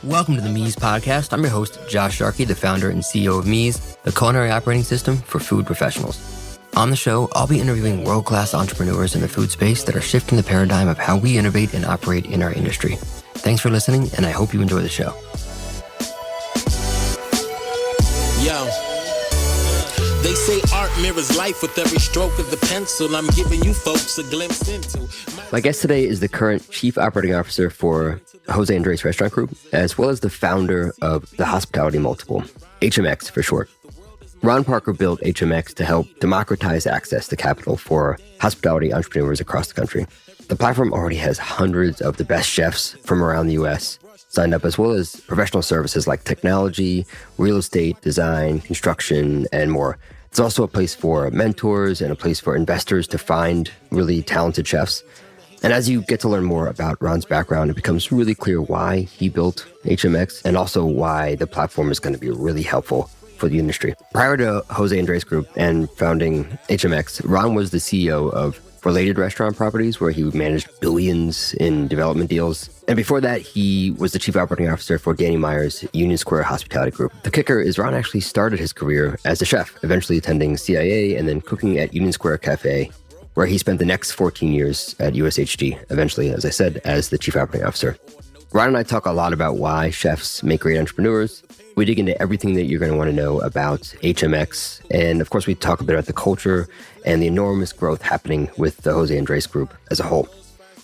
Welcome to the Meez Podcast. I'm your host, Josh Sharkey, the founder and CEO of Meez, the culinary operating system for food professionals. On the show, I'll be interviewing world-class entrepreneurs in the food space that are shifting the paradigm of how we innovate and operate in our industry. Thanks for listening, and I hope you enjoy the show. Yo, they say art mirrors life with every stroke of the pencil. I'm giving you folks a glimpse into. My guest today is the current Chief Operating Officer for Jose Andres Restaurant Group, as well as the founder of the Hospitality Multiple, HMX for short. Ron Parker built HMX to help democratize access to capital for hospitality entrepreneurs across the country. The platform already has hundreds of the best chefs from around the U.S. signed up, as well as professional services like technology, real estate, design, construction, and more. It's also a place for mentors and a place for investors to find really talented chefs. And as you get to learn more about Ron's background, it becomes really clear why he built HMX and also why the platform is going to be really helpful for the industry. Prior to Jose Andres Group and founding HMX, Ron was the CEO of Related Restaurant Properties, where he managed billions in development deals. And before that, he was the Chief Operating Officer for Danny Meyer's Union Square Hospitality Group. The kicker is Ron actually started his career as a chef, eventually attending CIA and then cooking at Union Square Cafe, where he spent the next 14 years at USHG, eventually, as I said, as the Chief Operating Officer. Ron and I talk a lot about why chefs make great entrepreneurs. We dig into everything that you're going to want to know about HMX. And of course, we talk a bit about the culture and the enormous growth happening with the Jose Andres Group as a whole.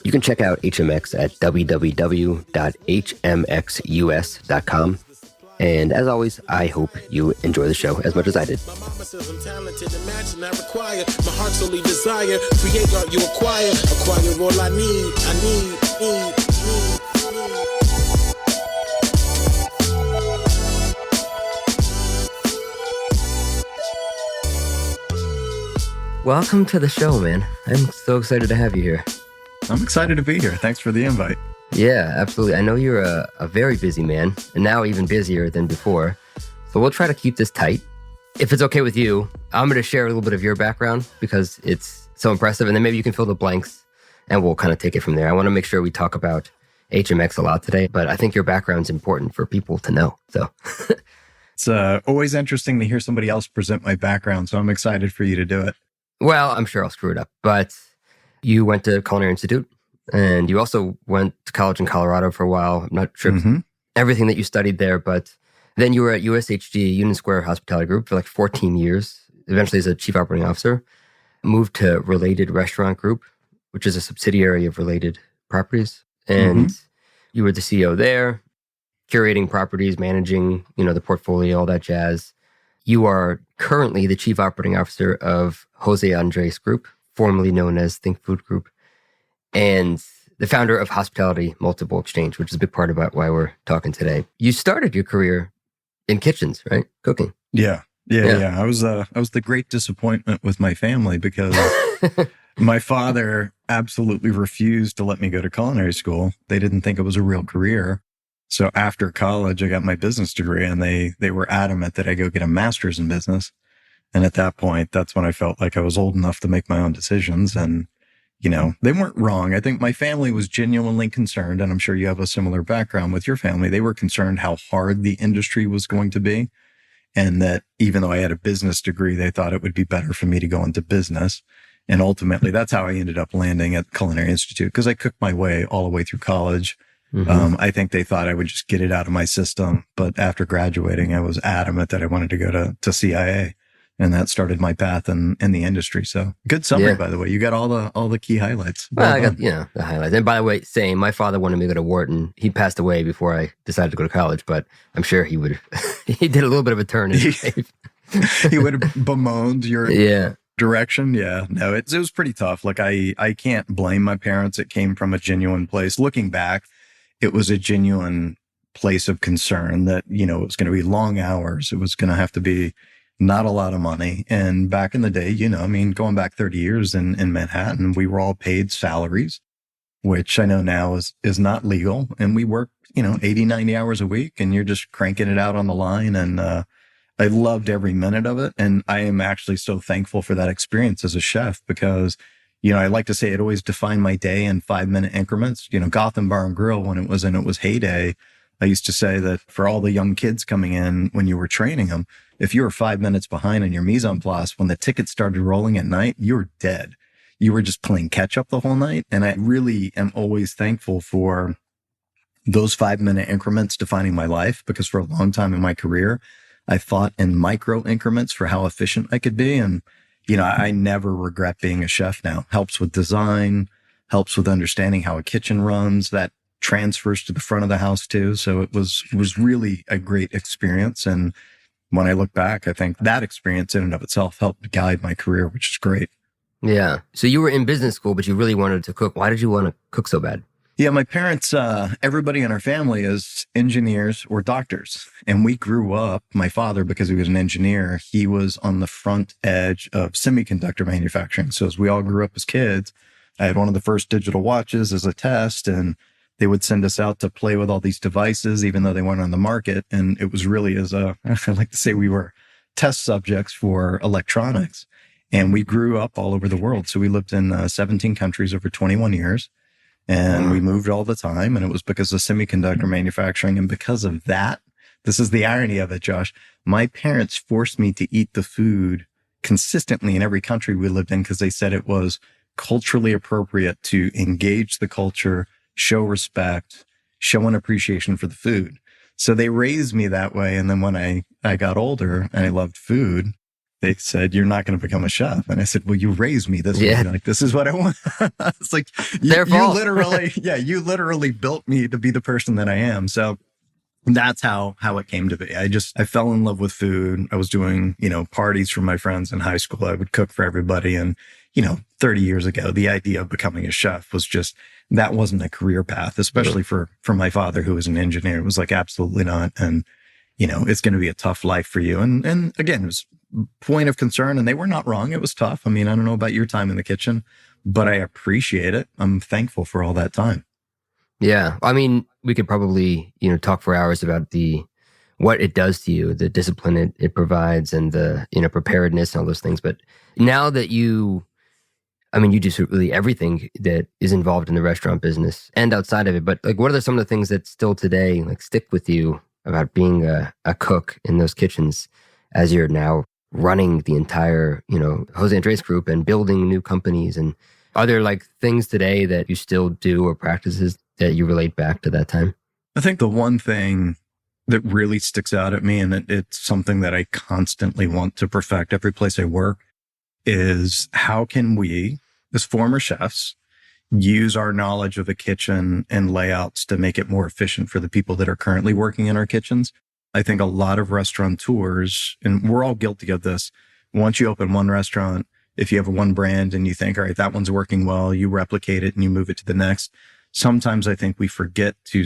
You can check out HMX at www.hmxus.com. And as always, I hope you enjoy the show as much as I did. My mama says I'm talented, imagine I require. My heart's only desire, create art you acquire all I need. Welcome to the show, man. I'm so excited to have you here. I'm excited to be here. Thanks for the invite. Yeah, absolutely. I know you're a very busy man, and now even busier than before. So we'll try to keep this tight. If it's okay with you, I'm going to share a little bit of your background because it's so impressive, and then maybe you can fill the blanks, and we'll kind of take it from there. I want to make sure we talk about HMX a lot today, but I think your background's important for people to know. So it's always interesting to hear somebody else present my background, so I'm excited for you to do it. Well, I'm sure I'll screw it up, but you went to Culinary Institute. And you also went to college in Colorado for a while. I'm not sure everything that you studied there, but then you were at USHG, Union Square Hospitality Group, for like 14 years, eventually as a Chief Operating Officer. Moved to Related Restaurant Group, which is a subsidiary of Related Properties. And you were the CEO there, curating properties, managing, the portfolio, all that jazz. You are currently the Chief Operating Officer of Jose Andres Group, formerly known as Think Food Group, and the founder of Hospitality Multiple Exchange, which is a big part about why we're talking today. You started your career in kitchens, right? Cooking. Yeah. I was the great disappointment with my family because my father absolutely refused to let me go to culinary school. They didn't think it was a real career. So after college, I got my business degree, and they were adamant that I go get a master's in business. And at that point, that's when I felt like I was old enough to make my own decisions. And they weren't wrong. I think my family was genuinely concerned, and I'm sure you have a similar background with your family. They were concerned how hard the industry was going to be, and that even though I had a business degree, they thought it would be better for me to go into business. And ultimately, that's how I ended up landing at Culinary Institute, because I cooked my way all the way through college. I think they thought I would just get it out of my system. But after graduating, I was adamant that I wanted to go to CIA. And that started my path in the industry. So good summary, by the way. You got all the key highlights. Well, I got, the highlights. And by the way, same, my father wanted me to go to Wharton. He passed away before I decided to go to college, but I'm sure he would, he did a little bit of a turn in his life. He would have bemoaned your direction. Yeah, no, it was pretty tough. Like I can't blame my parents. It came from a genuine place. Looking back, it was a genuine place of concern that, it was going to be long hours. It was going to have to be not a lot of money. And back in the day, going back 30 years in Manhattan, we were all paid salaries, which I know now is not legal. And we worked, 80, 90 hours a week, and you're just cranking it out on the line. And I loved every minute of it. And I am actually so thankful for that experience as a chef because, I like to say it always defined my day in 5-minute increments. Gotham Bar and Grill, when it was in its heyday, I used to say that for all the young kids coming in when you were training them, if you were 5 minutes behind in your mise en place, when the tickets started rolling at night, you were dead. You were just playing catch up the whole night. And I really am always thankful for those 5-minute increments defining my life, because for a long time in my career, I thought in micro increments for how efficient I could be. And, I never regret being a chef now. Helps with design, helps with understanding how a kitchen runs. That transfers to the front of the house too. So it was really a great experience. And when I look back, I think that experience in and of itself helped guide my career, which is great. Yeah. So you were in business school, but you really wanted to cook. Why did you want to cook so bad? Yeah, my parents, everybody in our family is engineers or doctors. And we grew up, my father, because he was an engineer, he was on the front edge of semiconductor manufacturing. So as we all grew up as kids, I had one of the first digital watches as a test, and they would send us out to play with all these devices, even though they weren't on the market. And it was really I like to say we were test subjects for electronics. And we grew up all over the world. So we lived in 17 countries over 21 years. And we moved all the time. And it was because of semiconductor manufacturing. And because of that, this is the irony of it, Josh, my parents forced me to eat the food consistently in every country we lived in, because they said it was culturally appropriate to engage the culture, show respect, show an appreciation for the food. So they raised me that way. And then when I got older and I loved food, they said, you're not going to become a chef. And I said, well, you raised me this way. Like, this is what I want. It's like, you literally, you literally built me to be the person that I am. So that's how it came to be. I fell in love with food. I was doing, parties for my friends in high school. I would cook for everybody. And, 30 years ago, the idea of becoming a chef was just, that wasn't a career path, especially for my father, who was an engineer. It was like, absolutely not. And, it's going to be a tough life for you. And again, it was point of concern, and they were not wrong. It was tough. I mean, I don't know about your time in the kitchen, but I appreciate it. I'm thankful for all that time. Yeah. I mean, we could probably, talk for hours about what it does to you, the discipline it provides, and the, preparedness and all those things. But now that you do really everything that is involved in the restaurant business and outside of it. But like, what are some of the things that still today stick with you about being a cook in those kitchens as you're now running the entire, Jose Andres Group and building new companies? And are there things today that you still do or practices that you relate back to that time? I think the one thing that really sticks out at me, and it's something that I constantly want to perfect every place I work, is how can we, as former chefs, use our knowledge of the kitchen and layouts to make it more efficient for the people that are currently working in our kitchens. I think a lot of restaurateurs, and we're all guilty of this, once you open one restaurant, if you have one brand and you think, all right, that one's working well, you replicate it and you move it to the next. Sometimes I think we forget to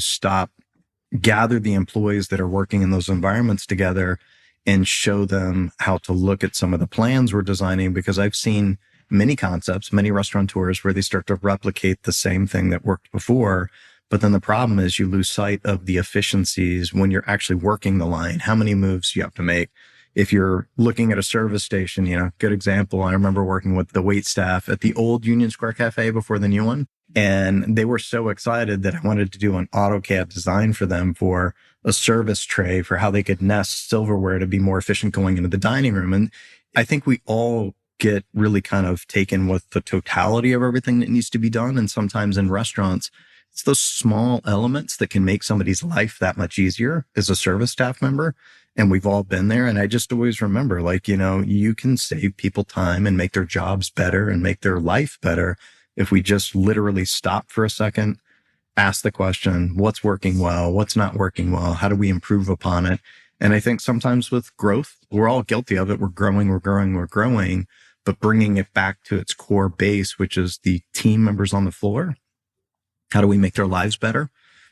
gather the employees that are working in those environments together and show them how to look at some of the plans we're designing, because I've seen many concepts, many restaurateurs where they start to replicate the same thing that worked before. But then the problem is you lose sight of the efficiencies when you're actually working the line, how many moves you have to make. If you're looking at a service station, good example. I remember working with the wait staff at the old Union Square Cafe before the new one. And they were so excited that I wanted to do an AutoCAD design for them for a service tray for how they could nest silverware to be more efficient going into the dining room. And I think we all get really kind of taken with the totality of everything that needs to be done. And sometimes in restaurants, it's those small elements that can make somebody's life that much easier as a service staff member. And we've all been there. And I just always remember, you can save people time and make their jobs better and make their life better if we just literally stop for a second, ask the question, what's working well? What's not working well? How do we improve upon it? And I think sometimes with growth, we're all guilty of it. We're growing, but bringing it back to its core base, which is the team members on the floor. How do we make their lives better?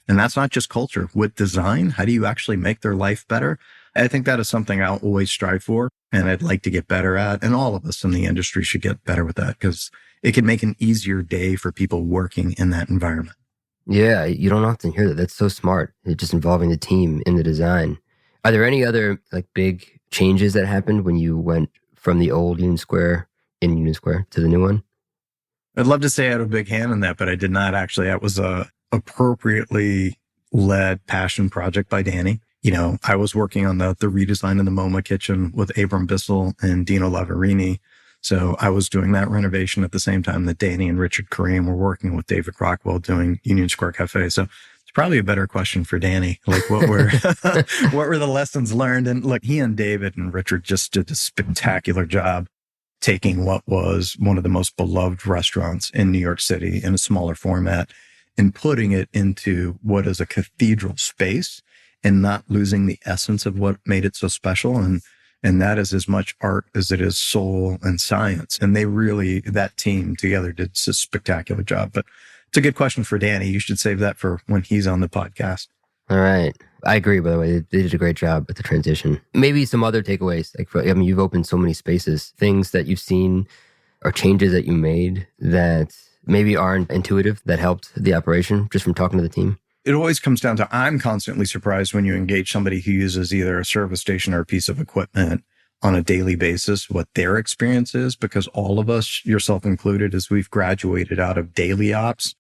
And that's not just culture. With design, how do you actually make their life better? I think that is something I'll always strive for, and I'd like to get better at. And all of us in the industry should get better with that, because it can make an easier day for people working in that environment. Yeah, you don't often hear that. That's so smart. It's just involving the team in the design. Are there any other big changes that happened when you went from the old Union Square to the new one? I'd love to say I had a big hand in that, but I did not actually. That was appropriately led passion project by Danny. I was working on the redesign of the MoMA kitchen with Abram Bissell and Dino Lavarini. So I was doing that renovation at the same time that Danny and Richard Kareem were working with David Rockwell doing Union Square Cafe. So it's probably a better question for Danny. Like what were the lessons learned? And look, he and David and Richard just did a spectacular job taking what was one of the most beloved restaurants in New York City in a smaller format and putting it into what is a cathedral space and not losing the essence of what made it so special. And that is as much art as it is soul and science. And that team together did a spectacular job. But it's a good question for Danny. You should save that for when he's on the podcast. All right. I agree, by the way. They did a great job with the transition. Maybe some other takeaways. You've opened so many spaces, things that you've seen or changes that you made that maybe aren't intuitive that helped the operation just from talking to the team. It always comes down to, I'm constantly surprised when you engage somebody who uses either a service station or a piece of equipment on a daily basis, what their experience is, because all of us, yourself included, as we've graduated out of daily ops,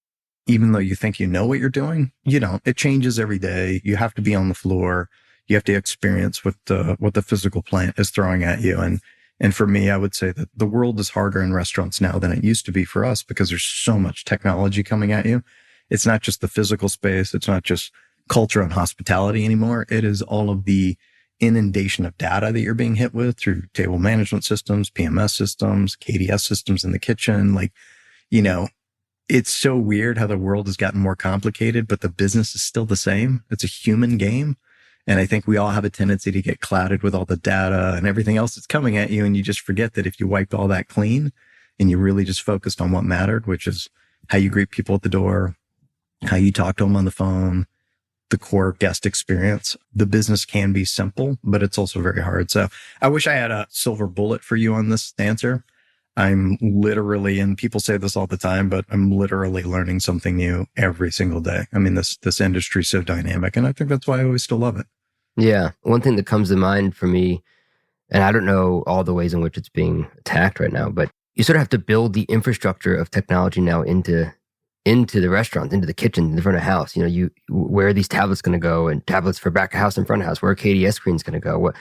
even though you think you know what you're doing, you don't. It changes every day. You have to be on the floor. You have to experience what the physical plant is throwing at you. And for me, I would say that the world is harder in restaurants now than it used to be for us because there's so much technology coming at you. It's not just the physical space. It's not just culture and hospitality anymore. It is all of the inundation of data that you're being hit with through table management systems, PMS systems, KDS systems in the kitchen. It's so weird how the world has gotten more complicated, but the business is still the same. It's a human game. And I think we all have a tendency to get clouded with all the data and everything else that's coming at you. And you just forget that if you wiped all that clean and you really just focused on what mattered, which is how you greet people at the door, how you talk to them on the phone, the core guest experience, the business can be simple, but it's also very hard. So I wish I had a silver bullet for you on this answer. I'm literally, and people say this all the time, but I'm literally learning something new every single day. I mean, this industry is so dynamic, and I think that's why I always still love it. Yeah. One thing that comes to mind for me, and I don't know all the ways in which it's being attacked right now, but you sort of have to build the infrastructure of technology now into the restaurant, into the kitchen, in the front of house. Where are these tablets going to go, and tablets for back of house and front of house? Where are KDS screens going to go?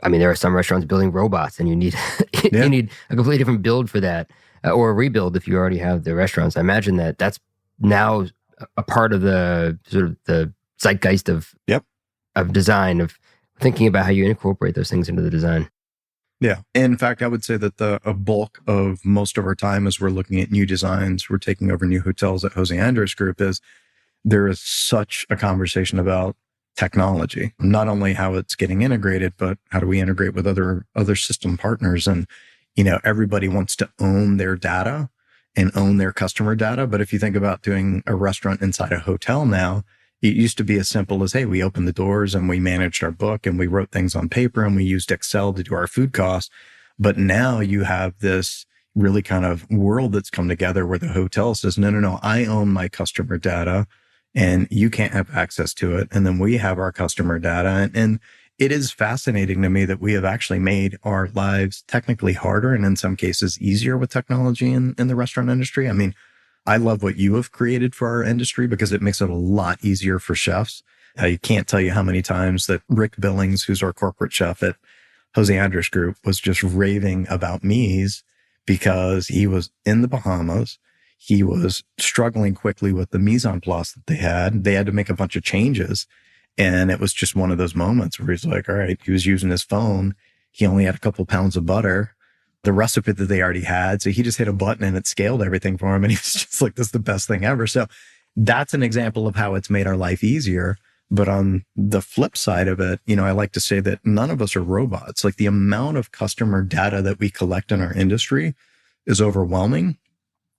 There are some restaurants building robots, and you need you need a completely different build for that, or a rebuild if you already have the restaurants. I imagine that's now a part of the sort of the zeitgeist of design, of thinking about how you incorporate those things into the design. Yeah. In fact, I would say that a bulk of most of our time as we're looking at new designs, we're taking over new hotels at Jose Andres Group, is there is such a conversation about technology, not only how it's getting integrated, but how do we integrate with other system partners? And, everybody wants to own their data and own their customer data. But if you think about doing a restaurant inside a hotel now, it used to be as simple as, hey, we opened the doors and we managed our book and we wrote things on paper and we used Excel to do our food costs. But now you have this really kind of world that's come together where the hotel says, no, I own my customer data and you can't have access to it. And then we have our customer data. And it is fascinating to me that we have actually made our lives technically harder and in some cases easier with technology in the restaurant industry. I mean, I love what you have created for our industry because it makes it a lot easier for chefs. I can't tell you how many times that Rick Billings, who's our corporate chef at Jose Andres Group, was just raving about Mies because he was in the Bahamas. He was struggling quickly with the mise en place that they had. They had to make a bunch of changes. And it was just one of those moments where he's like, all right, he was using his phone. He only had a couple pounds of butter, the recipe that they already had. So he just hit a button and it scaled everything for him. And he was just like, this is the best thing ever. So that's an example of how it's made our life easier. But on the flip side of it, I like to say that none of us are robots. Like the amount of customer data that we collect in our industry is overwhelming.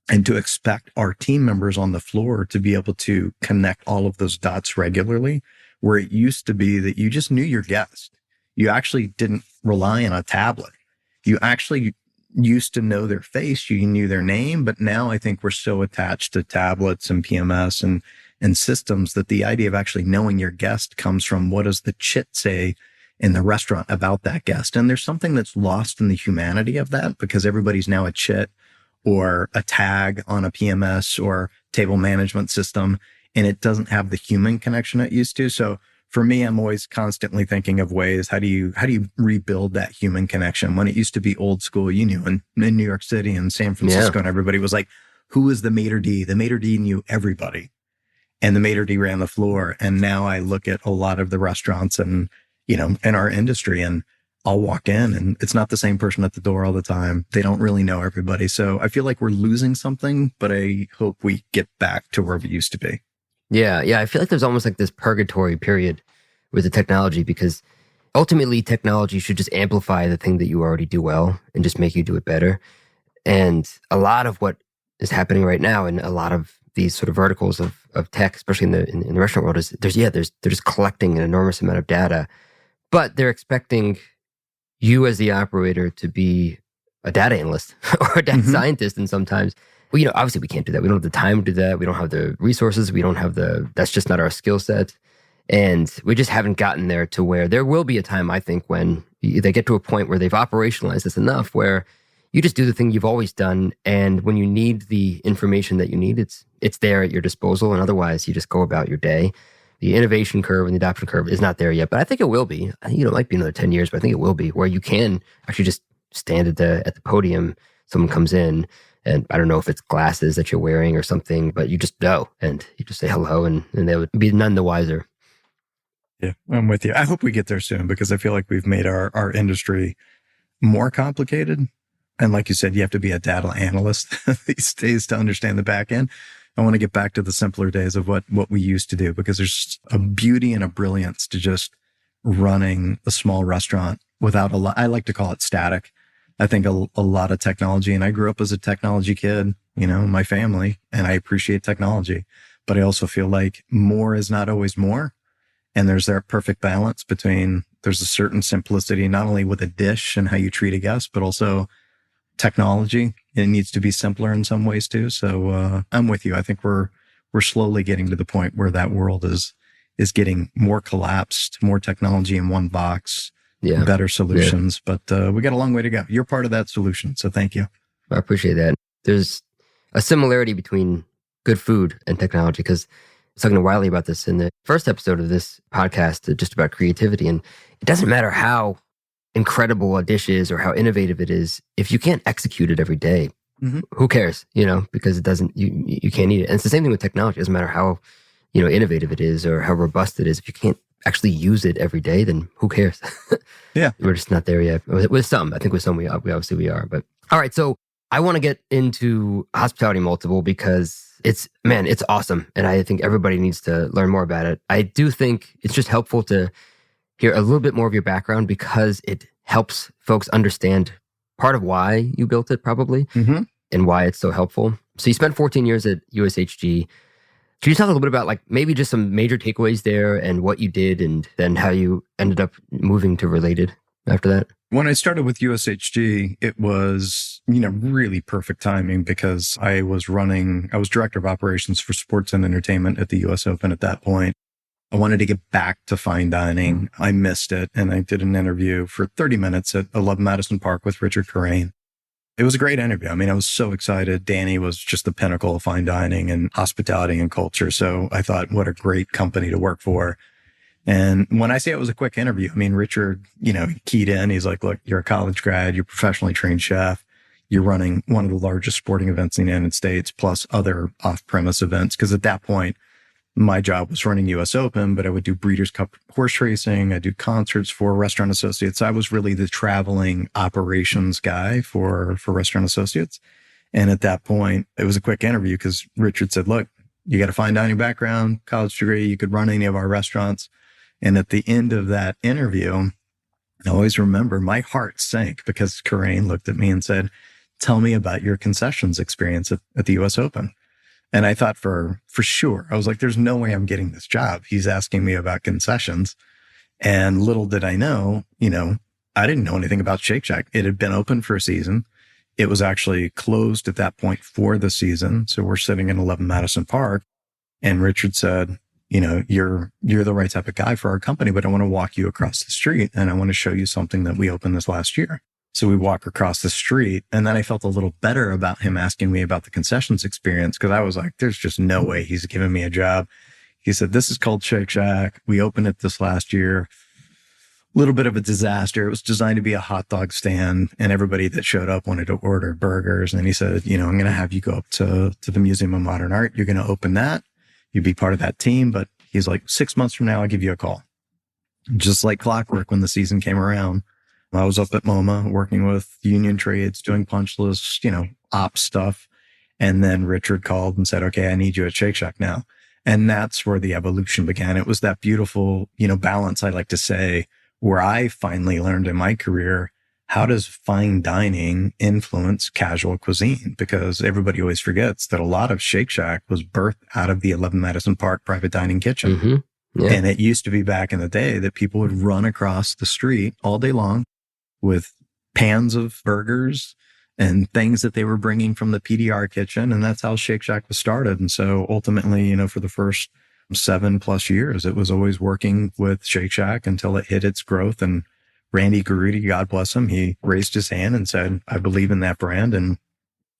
And to expect our team members on the floor to be able to connect all of those dots regularly, where it used to be that you just knew your guest. You actually didn't rely on a tablet. You actually used to know their face. You knew their name. But now I think we're so attached to tablets and PMS and systems that the idea of actually knowing your guest comes from what does the chit say in the restaurant about that guest. And there's something that's lost in the humanity of that because everybody's now a chit or a tag on a PMS or table management system. and it doesn't have the human connection it used to. So for me, I'm always constantly thinking of ways, how do you rebuild that human connection? When it used to be old school, you knew in New York City and San Francisco, and everybody was like, who is the maitre d'? The maitre d' knew everybody, and the maitre d' ran the floor. And now I look at a lot of the restaurants and, in our industry, and I'll walk in and it's not the same person at the door all the time. They don't really know everybody. So I feel like we're losing something, but I hope we get back to where we used to be. Yeah. I feel like there's almost like this purgatory period with the technology, because ultimately technology should just amplify the thing that you already do well and just make you do it better. And a lot of what is happening right now in a lot of these sort of verticals of tech, especially in the restaurant world, is they're just collecting an enormous amount of data, but they're expecting you as the operator to be a data analyst or a data scientist. And sometimes, obviously we can't do that. We don't have the time to do that. We don't have the resources. We don't have that's just not our skill set. And we just haven't gotten there to where there will be a time, I think, when they get to a point where they've operationalized this enough where you just do the thing you've always done. And when you need the information that you need, it's there at your disposal. And otherwise you just go about your day. The innovation curve and the adoption curve is not there yet, but I think it will be. I think it might be another 10 years, but I think it will be, where you can actually just stand at the podium. Someone comes in, and I don't know if it's glasses that you're wearing or something, but you just know, and you just say hello, and they would be none the wiser. Yeah, I'm with you. I hope we get there soon, because I feel like we've made our industry more complicated. And like you said, you have to be a data analyst these days to understand the back end. I want to get back to the simpler days of what we used to do, because there's a beauty and a brilliance to just running a small restaurant without a lot. I like to call it static. I think a lot of technology, and I grew up as a technology kid, my family, and I appreciate technology, but I also feel like more is not always more. And there's that perfect balance between, there's a certain simplicity, not only with a dish and how you treat a guest, but also technology. It needs to be simpler in some ways too. So I'm with you. I think we're slowly getting to the point where that world is getting more collapsed, more technology in one box, better solutions. Yeah. But we got a long way to go. You're part of that solution. So thank you. I appreciate that. There's a similarity between good food and technology, because I was talking to Wiley about this in the first episode of this podcast, just about creativity. And it doesn't matter how incredible a dish is or how innovative it is, if you can't execute it every day, who cares? Because it doesn't, you can't eat it. And it's the same thing with technology. It doesn't matter how, innovative it is or how robust it is. If you can't actually use it every day, then who cares? Yeah. We're just not there yet. With some, I think with some we are. But all right. So I want to get into Hospitality Multiple, because it's awesome. And I think everybody needs to learn more about it. I do think it's just helpful to hear a little bit more of your background, because it helps folks understand part of why you built it, probably, and why it's so helpful. So you spent 14 years at USHG. Can you talk a little bit about maybe just some major takeaways there and what you did, and then how you ended up moving to Related after that? When I started with USHG, it was, really perfect timing, because I was director of operations for sports and entertainment at the US Open at that point. I wanted to get back to fine dining. I missed it. And I did an interview for 30 minutes at 11 Madison Park with Richard Carrain. It was a great interview. I mean, I was so excited. Danny was just the pinnacle of fine dining and hospitality and culture. So I thought, what a great company to work for. And when I say it was a quick interview, I mean, Richard, he keyed in. He's like, look, you're a college grad, you're a professionally trained chef. You're running one of the largest sporting events in the United States, plus other off-premise events. Because at that point, my job was running US Open, but I would do Breeders' Cup horse racing. I do concerts for Restaurant Associates. I was really the traveling operations guy for Restaurant Associates. And at that point, it was a quick interview, because Richard said, look, you got a fine dining background, college degree, you could run any of our restaurants. And at the end of that interview, I always remember my heart sank, because Carrain looked at me and said, tell me about your concessions experience at the US Open. And I thought for sure, I was like, there's no way I'm getting this job. He's asking me about concessions. And little did I know, I didn't know anything about Shake Shack. It had been open for a season. It was actually closed at that point for the season. So we're sitting in 11 Madison Park, and Richard said, you're the right type of guy for our company, but I want to walk you across the street and I want to show you something that we opened this last year. So we walk across the street, and then I felt a little better about him asking me about the concessions experience, because I was like, there's just no way he's giving me a job. He said, this is called Shake Shack. We opened it this last year. Little bit of a disaster. It was designed to be a hot dog stand, and everybody that showed up wanted to order burgers. And he said, I'm going to have you go up to the Museum of Modern Art. You're going to open that. You'd be part of that team. But he's like, 6 months from now, I'll give you a call. Just like clockwork, when the season came around, I was up at MoMA working with union trades, doing punch lists, ops stuff. And then Richard called and said, okay, I need you at Shake Shack now. And that's where the evolution began. It was that beautiful, balance, I like to say, where I finally learned in my career, how does fine dining influence casual cuisine? Because everybody always forgets that a lot of Shake Shack was birthed out of the 11 Madison Park private dining kitchen. Mm-hmm. Yeah. And it used to be back in the day that people would run across the street all day long with pans of burgers and things that they were bringing from the PDR kitchen. And that's how Shake Shack was started. And so ultimately, for the first 7+ years, it was always working with Shake Shack until it hit its growth. And Randy Garutti, God bless him, he raised his hand and said, I believe in that brand. And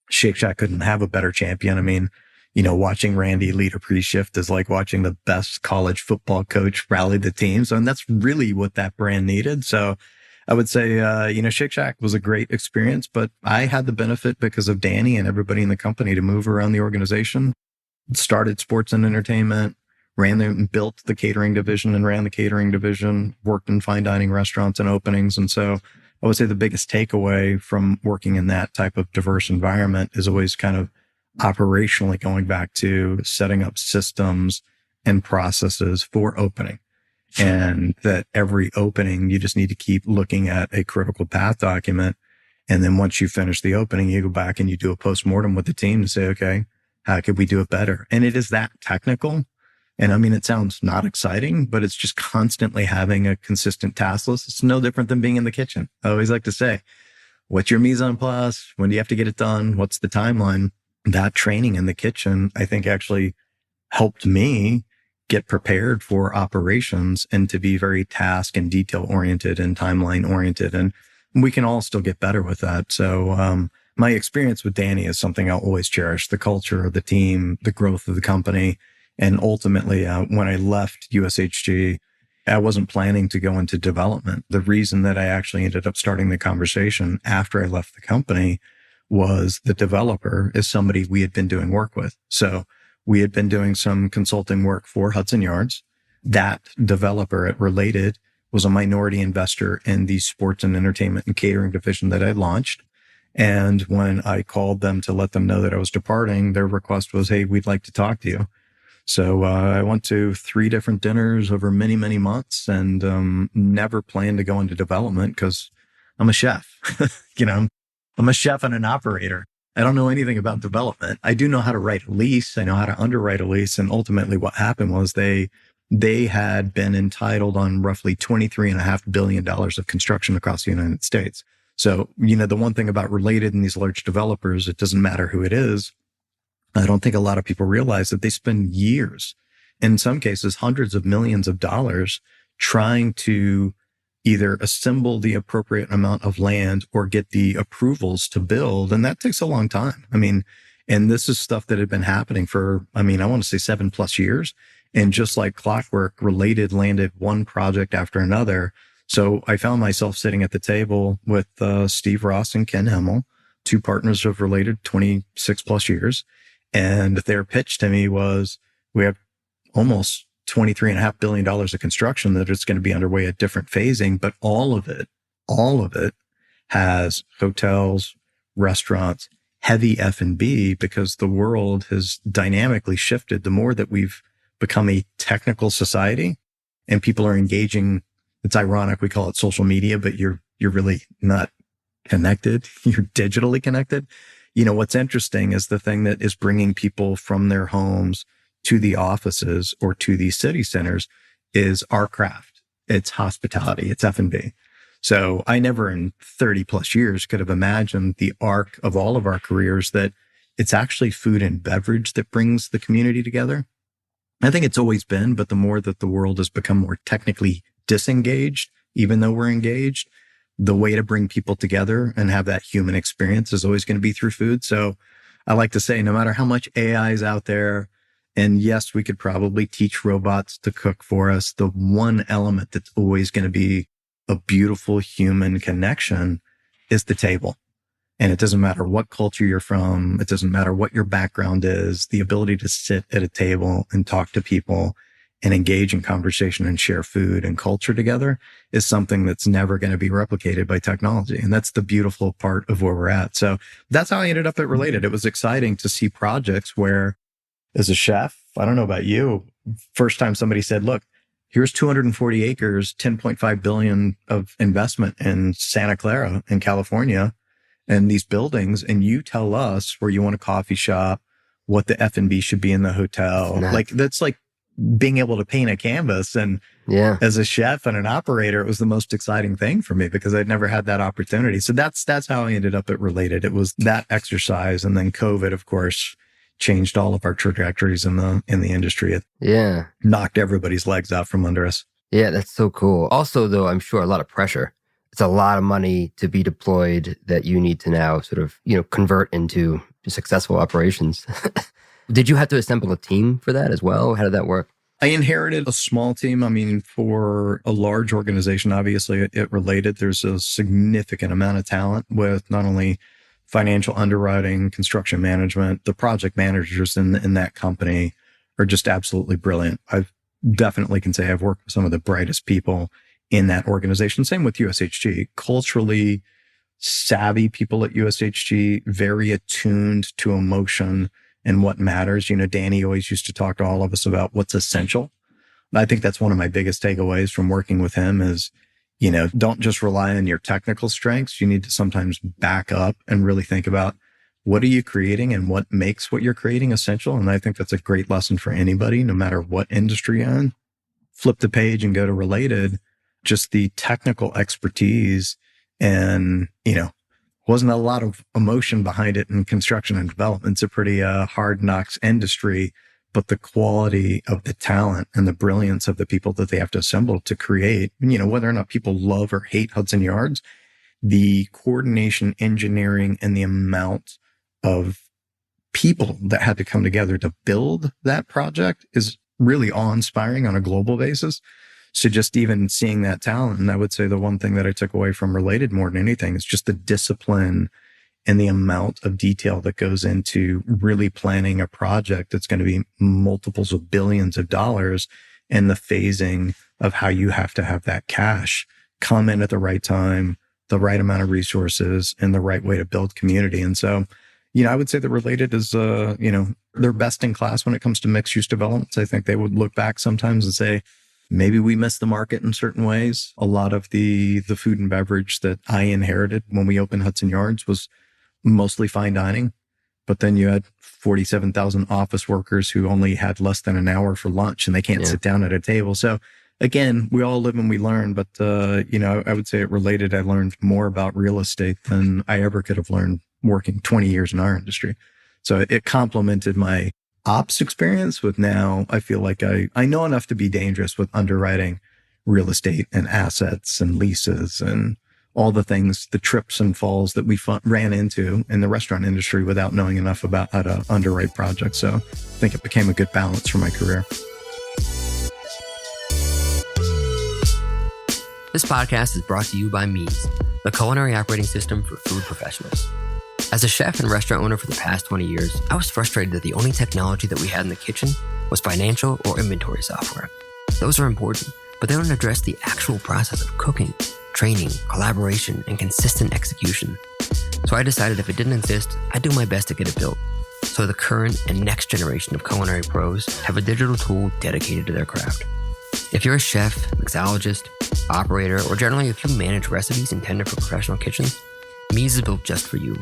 Shake Shack couldn't have a better champion. I mean, watching Randy lead a pre-shift is like watching the best college football coach rally the team. So, and that's really what that brand needed. So I would say, Shake Shack was a great experience, but I had the benefit because of Danny and everybody in the company to move around the organization, started sports and entertainment, built the catering division and ran the catering division, worked in fine dining restaurants and openings. And so I would say the biggest takeaway from working in that type of diverse environment is always kind of operationally going back to setting up systems and processes for opening. And that every opening, you just need to keep looking at a critical path document. And then once you finish the opening, you go back and you do a postmortem with the team to say, okay, how could we do it better? And it is that technical. And I mean, it sounds not exciting, but it's just constantly having a consistent task list. It's no different than being in the kitchen. I always like to say, what's your mise en place? When do you have to get it done? What's the timeline? That training in the kitchen, I think, actually helped me get prepared for operations and to be very task and detail oriented and timeline oriented. And we can all still get better with that. So, my experience with Danny is something I'll always cherish: the culture of the team, the growth of the company. And ultimately, when I left USHG, I wasn't planning to go into development. The reason that I actually ended up starting the conversation after I left the company was the developer is somebody we had been doing work with. So we had been doing some consulting work for Hudson Yards. That developer at Related was a minority investor in the sports and entertainment and catering division that I launched. And when I called them to let them know that I was departing, their request was, hey, we'd like to talk to you. So I went to 3 different dinners over many, many months and never planned to go into development because I'm a chef. I'm a chef and an operator. I don't know anything about development. I do know how to write a lease. I know how to underwrite a lease. And ultimately what happened was they had been entitled on roughly $23.5 billion of construction across the United States. So, the one thing about Related and these large developers, it doesn't matter who it is. I don't think a lot of people realize that they spend years, in some cases, hundreds of millions of dollars trying to either assemble the appropriate amount of land or get the approvals to build. And that takes a long time. I mean, and this is stuff that had been happening for, I want to say 7+ years. And just like clockwork, Related landed one project after another. So I found myself sitting at the table with Steve Ross and Ken Hemmel, 2 partners of Related, 26+ years. And their pitch to me was, we have almost $23.5 billion of construction that is going to be underway at different phasing, but all of it has hotels, restaurants, heavy F&B, because the world has dynamically shifted. The more that we've become a technical society and people are engaging, it's ironic, we call it social media, but you're really not connected. You're digitally connected. What's interesting is the thing that is bringing people from their homes to the offices or to these city centers is our craft. It's hospitality. It's F&B. So I never in 30+ years could have imagined the arc of all of our careers that it's actually food and beverage that brings the community together. I think it's always been, but the more that the world has become more technically disengaged, even though we're engaged, the way to bring people together and have that human experience is always going to be through food. So I like to say, no matter how much AI is out there, and yes, we could probably teach robots to cook for us, the one element that's always going to be a beautiful human connection is the table. And it doesn't matter what culture you're from. It doesn't matter what your background is. The ability to sit at a table and talk to people and engage in conversation and share food and culture together is something that's never going to be replicated by technology. And that's the beautiful part of where we're at. So that's how I ended up at Related. It was exciting to see projects where, as a chef, I don't know about you, first time somebody said, look, here's 240 acres, 10.5 billion of investment in Santa Clara in California and these buildings. And you tell us where you want a coffee shop, what the F&B should be in the hotel. Like that's like being able to paint a canvas. And as a chef and an operator, it was the most exciting thing for me because I'd never had that opportunity. So that's how I ended up at Related. It was that exercise. And then COVID, of course, changed all of our trajectories in the industry. It knocked everybody's legs out from under us. Yeah, that's so cool. Also, though, I'm sure a lot of pressure. It's a lot of money to be deployed that you need to now sort of, convert into successful operations. Did you have to assemble a team for that as well? How did that work? I inherited a small team. I mean, for a large organization, obviously it Related. There's a significant amount of talent with not only financial underwriting, construction management. The project managers in that company are just absolutely brilliant. I definitely can say I've worked with some of the brightest people in that organization. Same with USHG. Culturally savvy people at USHG, very attuned to emotion and what matters. Danny always used to talk to all of us about what's essential. I think that's one of my biggest takeaways from working with him is, don't just rely on your technical strengths. You need to sometimes back up and really think about what are you creating and what makes what you're creating essential. And I think that's a great lesson for anybody, no matter what industry you're in. Flip the page and go to Related, just the technical expertise and, wasn't a lot of emotion behind it in construction and development. It's a pretty hard knocks industry, but the quality of the talent and the brilliance of the people that they have to assemble to create, whether or not people love or hate Hudson Yards, the coordination, engineering, and the amount of people that had to come together to build that project is really awe-inspiring on a global basis. So just even seeing that talent, and I would say the one thing that I took away from Related more than anything is just the discipline and the amount of detail that goes into really planning a project that's going to be multiples of billions of dollars, and the phasing of how you have to have that cash come in at the right time, the right amount of resources, and the right way to build community. And so, I would say that Related is, they're best in class when it comes to mixed use developments. I think they would look back sometimes and say, maybe we missed the market in certain ways. A lot of the food and beverage that I inherited when we opened Hudson Yards was mostly fine dining. But then you had 47,000 office workers who only had less than an hour for lunch and they can't sit down at a table. So again, we all live and we learn. But, I would say at Related, I learned more about real estate than I ever could have learned working 20 years in our industry. So it complemented my ops experience with now I feel like I know enough to be dangerous with underwriting real estate and assets and leases and all the things, the trips and falls that we ran into in the restaurant industry without knowing enough about how to underwrite projects. So I think it became a good balance for my career. This podcast is brought to you by Meez, the culinary operating system for food professionals. As a chef and restaurant owner for the past 20 years, I was frustrated that the only technology that we had in the kitchen was financial or inventory software. Those are important, but they don't address the actual process of cooking, training, collaboration, and consistent execution. So I decided if it didn't exist, I'd do my best to get it built. So the current and next generation of culinary pros have a digital tool dedicated to their craft. If you're a chef, mixologist, operator, or generally if you manage recipes intended for professional kitchens, Meez is built just for you.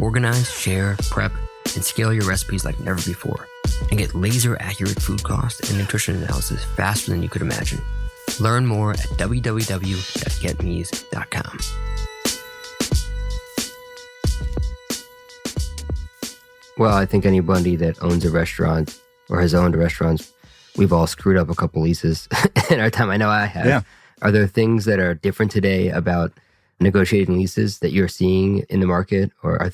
Organize, share, prep, and scale your recipes like never before, and get laser-accurate food cost and nutrition analysis faster than you could imagine. Learn more at www.getmeez.com. Well, I think anybody that owns a restaurant or has owned restaurants, we've all screwed up a couple leases in our time. I know I have. Yeah. Are there things that are different today about negotiating leases that you're seeing in the market, or are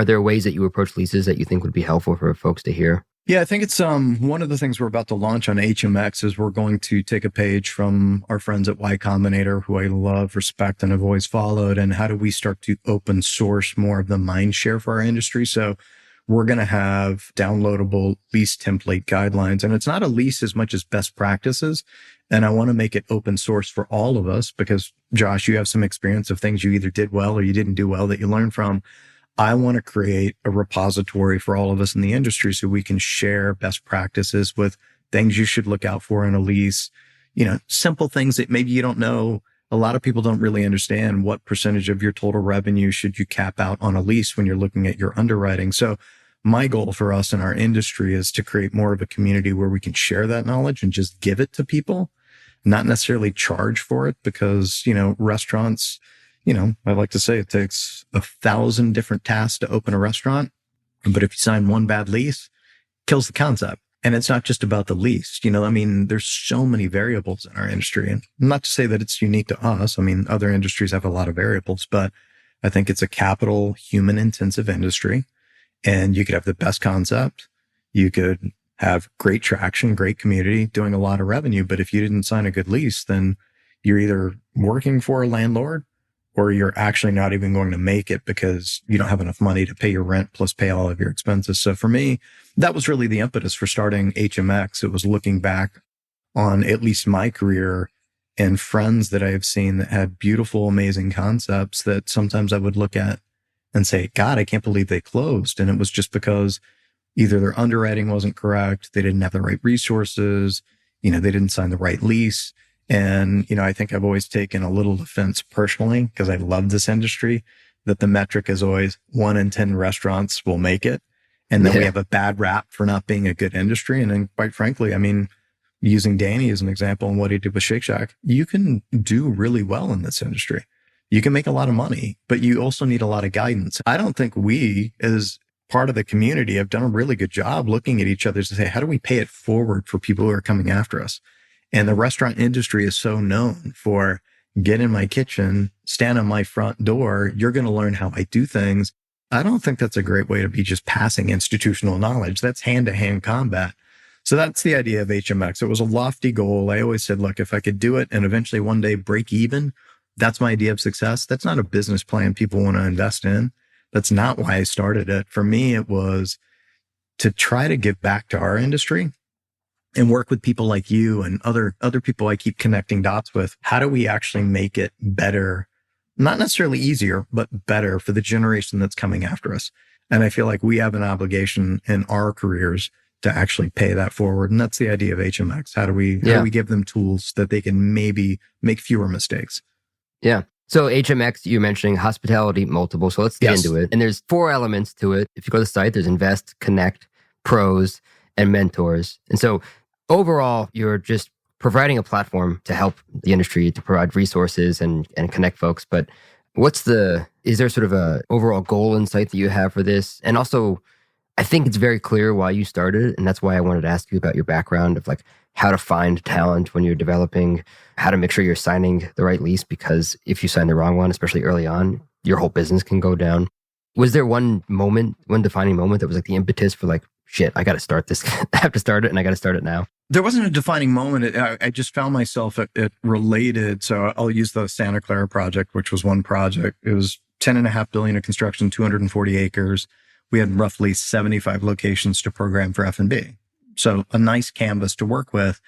there ways that you approach leases that you think would be helpful for folks to hear? Yeah, I think it's one of the things we're about to launch on HMX is we're going to take a page from our friends at Y Combinator, who I love, respect, and have always followed. And how do we start to open source more of the mind share for our industry? So we're going to have downloadable lease template guidelines. And it's not a lease as much as best practices. And I want to make it open source for all of us because, Josh, you have some experience of things you either did well or you didn't do well that you learned from. I want to create a repository for all of us in the industry so we can share best practices with things you should look out for in a lease, simple things that maybe you don't know. A lot of people don't really understand what percentage of your total revenue should you cap out on a lease when you're looking at your underwriting. So my goal for us in our industry is to create more of a community where we can share that knowledge and just give it to people, not necessarily charge for it because, restaurants, I like to say it takes 1,000 different tasks to open a restaurant. But if you sign one bad lease, kills the concept. And it's not just about the lease. There's so many variables in our industry. And not to say that it's unique to us. Other industries have a lot of variables, but I think it's a capital human intensive industry. And you could have the best concept. You could have great traction, great community, doing a lot of revenue. But if you didn't sign a good lease, then you're either working for a landlord or you're actually not even going to make it because you don't have enough money to pay your rent plus pay all of your expenses. So for me, that was really the impetus for starting HMX. It was looking back on at least my career and friends that I have seen that had beautiful, amazing concepts that sometimes I would look at and say, God, I can't believe they closed. And it was just because either their underwriting wasn't correct, they didn't have the right resources, they didn't sign the right lease. And, I think I've always taken a little offense personally because I love this industry that the metric is always 1 in 10 restaurants will make it. And then we have a bad rap for not being a good industry. And then quite frankly, using Danny as an example and what he did with Shake Shack, you can do really well in this industry. You can make a lot of money, but you also need a lot of guidance. I don't think we as part of the community have done a really good job looking at each other to say, how do we pay it forward for people who are coming after us? And the restaurant industry is so known for get in my kitchen, stand on my front door. You're going to learn how I do things. I don't think that's a great way to be just passing institutional knowledge. That's hand-to-hand combat. So that's the idea of HMX. It was a lofty goal. I always said, look, if I could do it and eventually one day break even, that's my idea of success. That's not a business plan people want to invest in. That's not why I started it. For me, it was to try to give back to our industry and work with people like you and other people I keep connecting dots with. How do we actually make it better? Not necessarily easier, but better for the generation that's coming after us. And I feel like we have an obligation in our careers to actually pay that forward. And that's the idea of HMX. How do we give them tools that they can maybe make fewer mistakes? Yeah. So HMX, you're mentioning hospitality multiple. So let's get into it. And there's 4 elements to it. If you go to the site, there's invest, connect, pros, and mentors. And so overall, you're just providing a platform to help the industry to provide resources and connect folks. But is there sort of a overall goal in sight that you have for this? And also, I think it's very clear why you started. And that's why I wanted to ask you about your background of like how to find talent when you're developing, how to make sure you're signing the right lease, because if you sign the wrong one, especially early on, your whole business can go down. Was there one defining moment that was like the impetus for like, shit, I got to start this. I have to start it and I got to start it now? There wasn't a defining moment. I just found myself at related. So I'll use the Santa Clara project, which was one project. It was $10.5 billion of construction, 240 acres. We had roughly 75 locations to program for F&B. So a nice canvas to work with.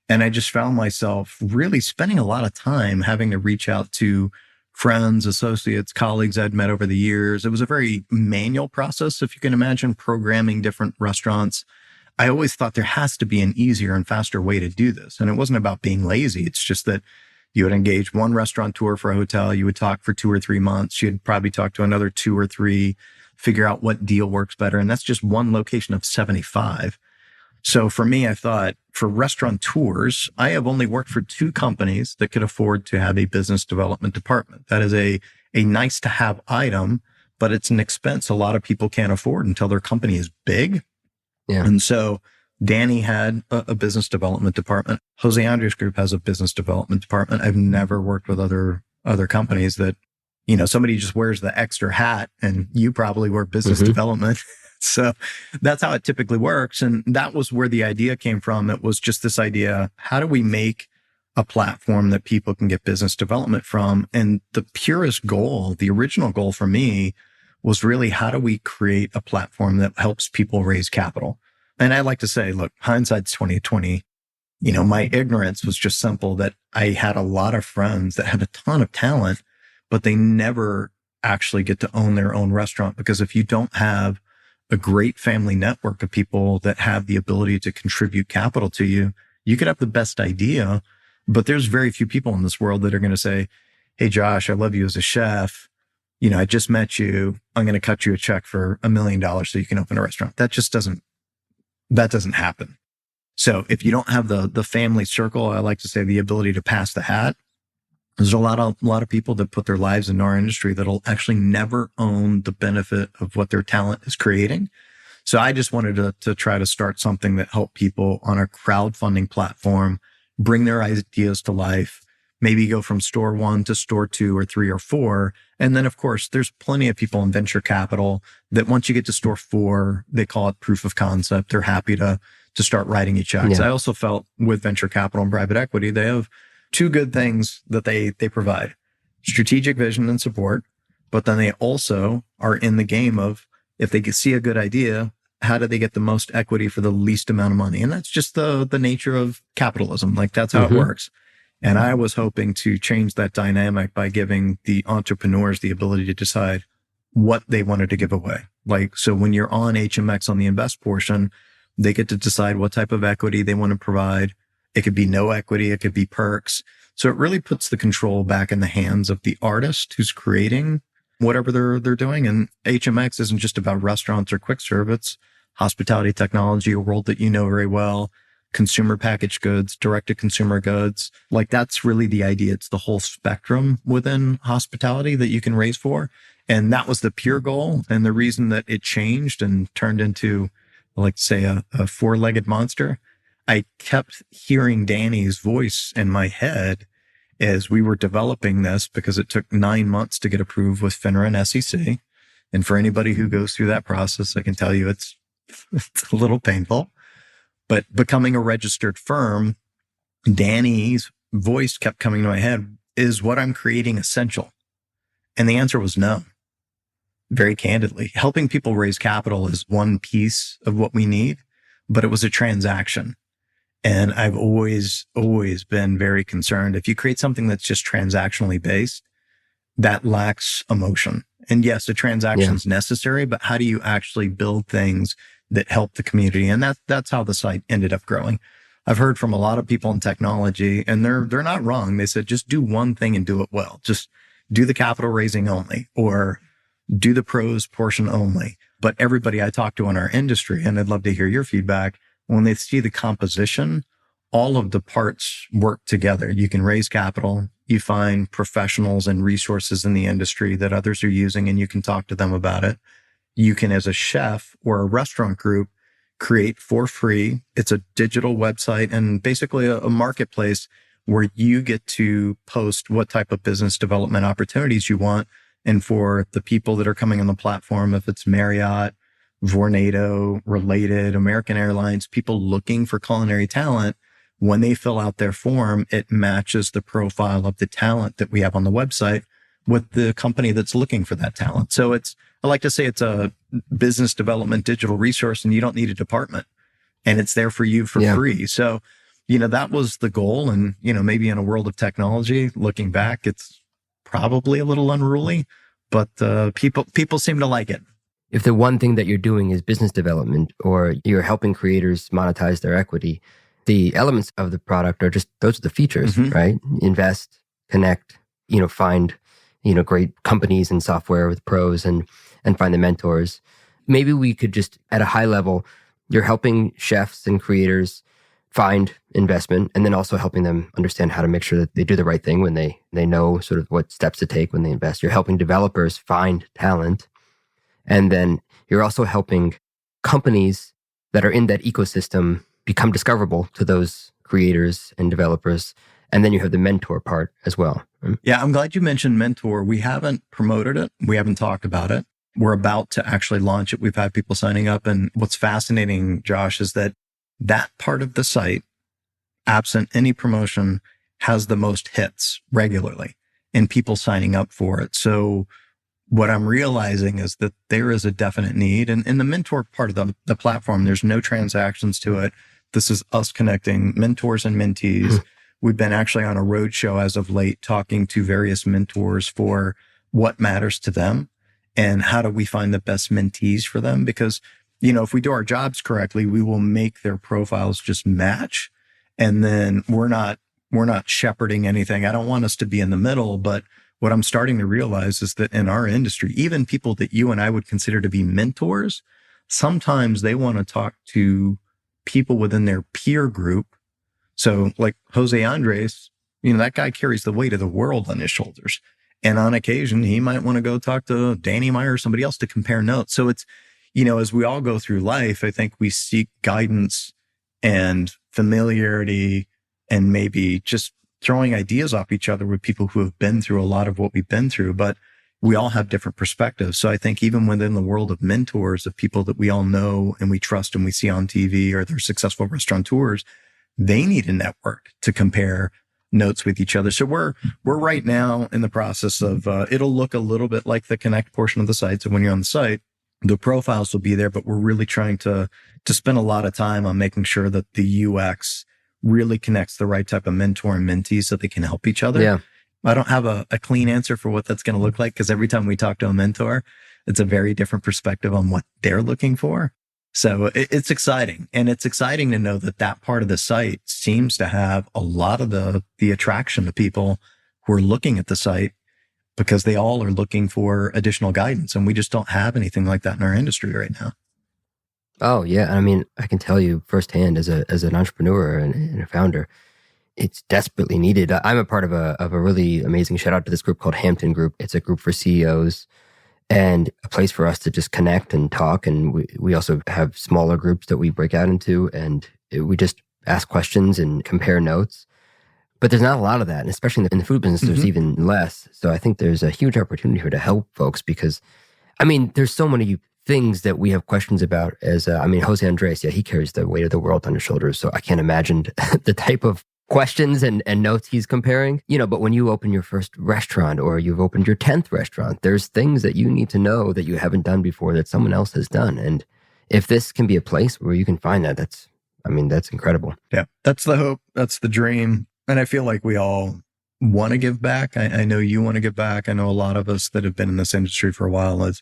And I just found myself really spending a lot of time having to reach out to friends, associates, colleagues I'd met over the years. It was a very manual process. If you can imagine programming different restaurants, I always thought there has to be an easier and faster way to do this. And it wasn't about being lazy. It's just that you would engage one restaurateur for a hotel. You would talk for 2 or 3 months. You'd probably talk to another 2 or 3, figure out what deal works better. And that's just one location of 75. So for me, I thought for restaurateurs, I have only worked for 2 companies that could afford to have a business development department. That is a nice to have item, but it's an expense a lot of people can't afford until their company is big. Yeah. And so Danny had a business development department. Jose Andres Group has a business development department. I've never worked with other other companies that, somebody just wears the extra hat and you probably wear business development. So that's how it typically works. And that was where the idea came from. It was just this idea, how do we make a platform that people can get business development from? And the purest goal, the original goal for me was really, how do we create a platform that helps people raise capital? And I like to say, look, hindsight's 2020. My ignorance was just simple, that I had a lot of friends that had a ton of talent, but they never actually get to own their own restaurant, because if you don't have a great family network of people that have the ability to contribute capital to you, you could have the best idea, but there's very few people in this world that are going to say, hey, Josh, I love you as a chef. I just met you. I'm going to cut you a check for $1 million so you can open a restaurant. That doesn't happen. So if you don't have the family circle, I like to say the ability to pass the hat, there's a lot of people that put their lives in our industry that'll actually never own the benefit of what their talent is creating. So I just wanted to try to start something that helped people on a crowdfunding platform bring their ideas to life, maybe go from store 1 to store 2 or 3 or 4. And then, of course, there's plenty of people in venture capital that once you get to store 4, they call it proof of concept. They're happy to start writing you checks. Yeah. I also felt with venture capital and private equity, they have 2 good things that they provide: strategic vision and support. But then they also are in the game of, if they see a good idea, how do they get the most equity for the least amount of money? And that's just the nature of capitalism. Like, that's how it works. And I was hoping to change that dynamic by giving the entrepreneurs the ability to decide what they wanted to give away. Like, so when you're on HMX on the invest portion, they get to decide what type of equity they want to provide. It could be no equity. It could be perks. So it really puts the control back in the hands of the artist who's creating whatever they're doing. And HMX isn't just about restaurants or quick serve. It's hospitality technology, a world that you know very well, consumer packaged goods, direct to consumer goods. Like, that's really the idea. It's the whole spectrum within hospitality that you can raise for. And that was the pure goal. And the reason that it changed and turned into, I like to say, a 4-legged monster, I kept hearing Danny's voice in my head as we were developing this, because it took 9 months to get approved with FINRA and SEC. And for anybody who goes through that process, I can tell you it's a little painful. But becoming a registered firm, Danny's voice kept coming to my head: is what I'm creating essential? And the answer was no. Very candidly, helping people raise capital is one piece of what we need, but it was a transaction. And I've always been very concerned. If you create something that's just transactionally based, that lacks emotion. And yes, a transaction is necessary, but how do you actually build things that help the community? And that's how the site ended up growing. I've heard from a lot of people in technology, and they're not wrong. They said, just do one thing and do it well. Just do the capital raising only, or do the pros portion only. But everybody I talk to in our industry, and I'd love to hear your feedback, when they see the composition, all of the parts work together. You can raise capital. You find professionals and resources in the industry that others are using, and you can talk to them about it. You can, as a chef or a restaurant group, create for free. It's a digital website and basically a marketplace where you get to post what type of business development opportunities you want. And for the people that are coming on the platform, if it's Marriott, Vornado, Related, American Airlines, people looking for culinary talent, when they fill out their form, it matches the profile of the talent that we have on the website with the company that's looking for that talent. So I like to say it's a business development digital resource, and you don't need a department, and it's there for you for free. So, that was the goal. And, maybe in a world of technology, looking back, it's probably a little unruly, but people seem to like it. If the one thing that you're doing is business development, or you're helping creators monetize their equity, the elements of the product are just, those are the features, right? Invest, connect, find, great companies and software with pros and find the mentors. Maybe we could just, at a high level, you're helping chefs and creators find investment, and then also helping them understand how to make sure that they do the right thing when they know sort of what steps to take when they invest. You're helping developers find talent. And then you're also helping companies that are in that ecosystem become discoverable to those creators and developers. And then you have the mentor part as well. Yeah, I'm glad you mentioned mentor. We haven't promoted it. We haven't talked about it. We're about to actually launch it. We've had people signing up. And what's fascinating, Josh, is that part of the site, absent any promotion, has the most hits regularly and people signing up for it. So what I'm realizing is that there is a definite need. And in the mentor part of the platform, there's no transactions to it. This is us connecting mentors and mentees. We've been actually on a roadshow as of late talking to various mentors for what matters to them and how do we find the best mentees for them? Because, if we do our jobs correctly, we will make their profiles just match. And then we're not shepherding anything. I don't want us to be in the middle, but what I'm starting to realize is that in our industry, even people that you and I would consider to be mentors, sometimes they want to talk to people within their peer group. So like Jose Andres, that guy carries the weight of the world on his shoulders. And on occasion, he might want to go talk to Danny Meyer or somebody else to compare notes. So it's, as we all go through life, I think we seek guidance and familiarity and maybe just throwing ideas off each other with people who have been through a lot of what we've been through, but we all have different perspectives. So I think even within the world of mentors, of people that we all know and we trust and we see on TV or they're successful restaurateurs, they need a network to compare notes with each other. So we're right now in the process of, it'll look a little bit like the Connect portion of the site. So when you're on the site, the profiles will be there, but we're really trying to spend a lot of time on making sure that the UX really connects the right type of mentor and mentee so they can help each other. Yeah. I don't have a clean answer for what that's going to look like because every time we talk to a mentor, it's a very different perspective on what they're looking for. So it's exciting. And it's exciting to know that part of the site seems to have a lot of the attraction to people who are looking at the site because they all are looking for additional guidance. And we just don't have anything like that in our industry right now. Oh, yeah. I mean, I can tell you firsthand as an entrepreneur and a founder, it's desperately needed. I'm a part of a really amazing shout out to this group called Hampton Group. It's a group for CEOs and a place for us to just connect and talk. And we also have smaller groups that we break out into and we just ask questions and compare notes. But there's not a lot of that. And especially in the food business, there's even less. So I think there's a huge opportunity here to help folks because, there's so many things that we have questions about Jose Andres, he carries the weight of the world on his shoulders. So I can't imagine the type of questions and notes he's comparing, but when you open your first restaurant or you've opened your 10th restaurant, there's things that you need to know that you haven't done before that someone else has done. And if this can be a place where you can find that, that's incredible. Yeah, that's the hope. That's the dream. And I feel like we all want to give back. I know you want to give back. I know a lot of us that have been in this industry for a while I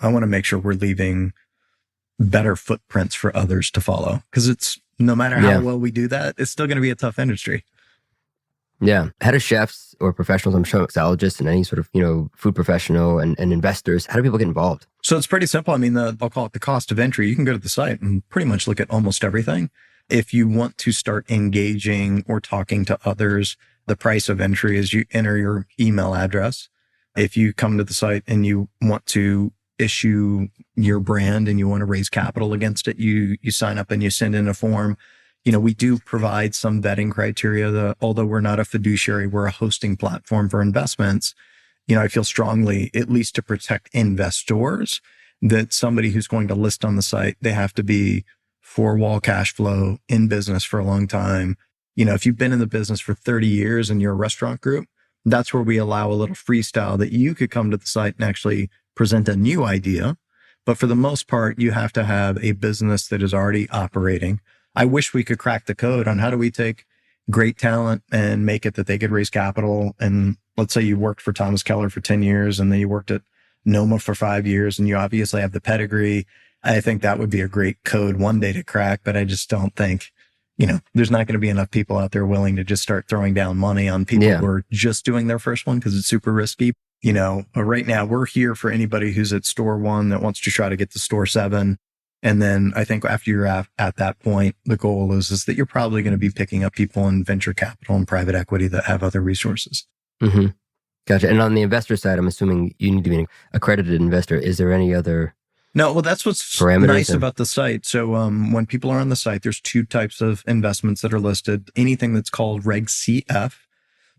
want to make sure we're leaving better footprints for others to follow. Because it's no matter how well we do that, it's still going to be a tough industry. Yeah. How do chefs or professionals, I'm sure mixologists and any sort of, food professional and investors, how do people get involved? So it's pretty simple. I'll call it the cost of entry. You can go to the site and pretty much look at almost everything. If you want to start engaging or talking to others, the price of entry is you enter your email address. If you come to the site and you want to issue your brand and you want to raise capital against it, you sign up and you send in a form. We do provide some vetting criteria. Although we're not a fiduciary, we're a hosting platform for investments. I feel strongly, at least to protect investors, that somebody who's going to list on the site, they have to be four-wall cash flow, in business for a long time. If you've been in the business for 30 years and you're a restaurant group, that's where we allow a little freestyle that you could come to the site and actually present a new idea. But for the most part, you have to have a business that is already operating. I wish we could crack the code on how do we take great talent and make it that they could raise capital. And let's say you worked for Thomas Keller for 10 years and then you worked at Noma for 5 years and you obviously have the pedigree. I think that would be a great code one day to crack, but I just don't think, there's not going to be enough people out there willing to just start throwing down money on people who are just doing their first one because it's super risky. Right now we're here for anybody who's at store 1 that wants to try to get to store 7. And then I think after you're at that point, the goal is that you're probably going to be picking up people in venture capital and private equity that have other resources. Mm-hmm. Gotcha. And on the investor side, I'm assuming you need to be an accredited investor. Is there any other No, well, that's what's parameters? nice about the site. So when people are on the site, there's two types of investments that are listed. Anything that's called Reg CF.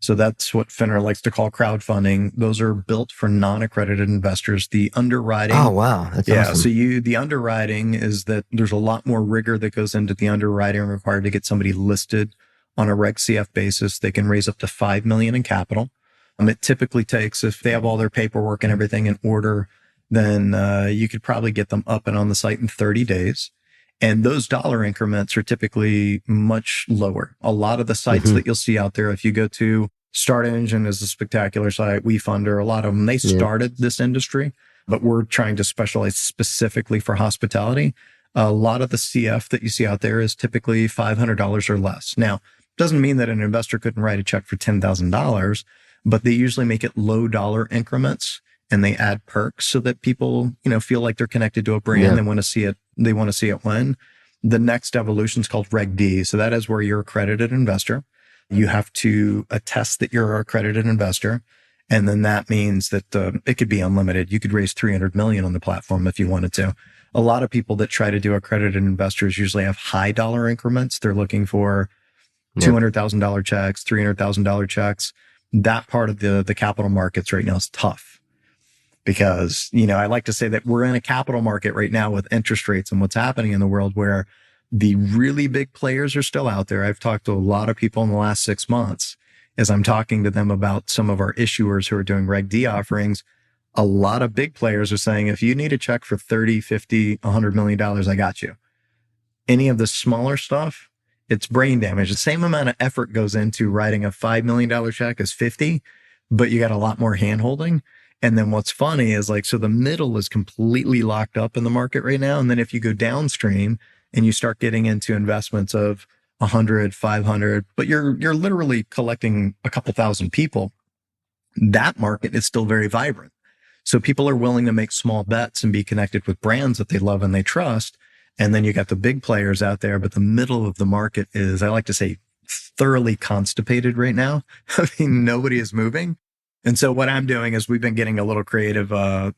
So that's what FINRA likes to call crowdfunding. Those are built for non-accredited investors. The underwriting. Oh, wow. That's awesome. So the underwriting is that there's a lot more rigor that goes into the underwriting required to get somebody listed on a Reg CF basis. They can raise up to $5 million in capital. It typically takes, if they have all their paperwork and everything in order, then you could probably get them up and on the site in 30 days. And those dollar increments are typically much lower. A lot of the sites that you'll see out there, if you go to Start Engine is a spectacular site, WeFunder, a lot of them, they started this industry, but we're trying to specialize specifically for hospitality. A lot of the CF that you see out there is typically $500 or less. Now, doesn't mean that an investor couldn't write a check for $10,000, but they usually make it low dollar increments and they add perks so that people, feel like they're connected to a brand. Yeah. They want to see it. They want to see it win. The next evolution is called Reg D. So that is where you're accredited investor. You have to attest that you're an accredited investor. And then that means that it could be unlimited. You could raise 300 million on the platform if you wanted to. A lot of people that try to do accredited investors usually have high dollar increments. They're looking for $200,000 checks, $300,000 checks. That part of the capital markets right now is tough because, I like to say that we're in a capital market right now with interest rates and what's happening in the world where the really big players are still out there. I've talked to a lot of people in the last 6 months as I'm talking to them about some of our issuers who are doing Reg D offerings. A lot of big players are saying, if you need a check for 30, 50, $100 million, I got you. Any of the smaller stuff, it's brain damage. The same amount of effort goes into writing a $5 million check as 50, but you got a lot more hand holding. And then what's funny is so the middle is completely locked up in the market right now. And then if you go downstream and you start getting into investments of 100, 500, but you're literally collecting a couple thousand people, that market is still very vibrant. So people are willing to make small bets and be connected with brands that they love and they trust. And then you got the big players out there, but the middle of the market is, I like to say, thoroughly constipated right now. I mean, nobody is moving. And so what I'm doing is we've been getting a little creative.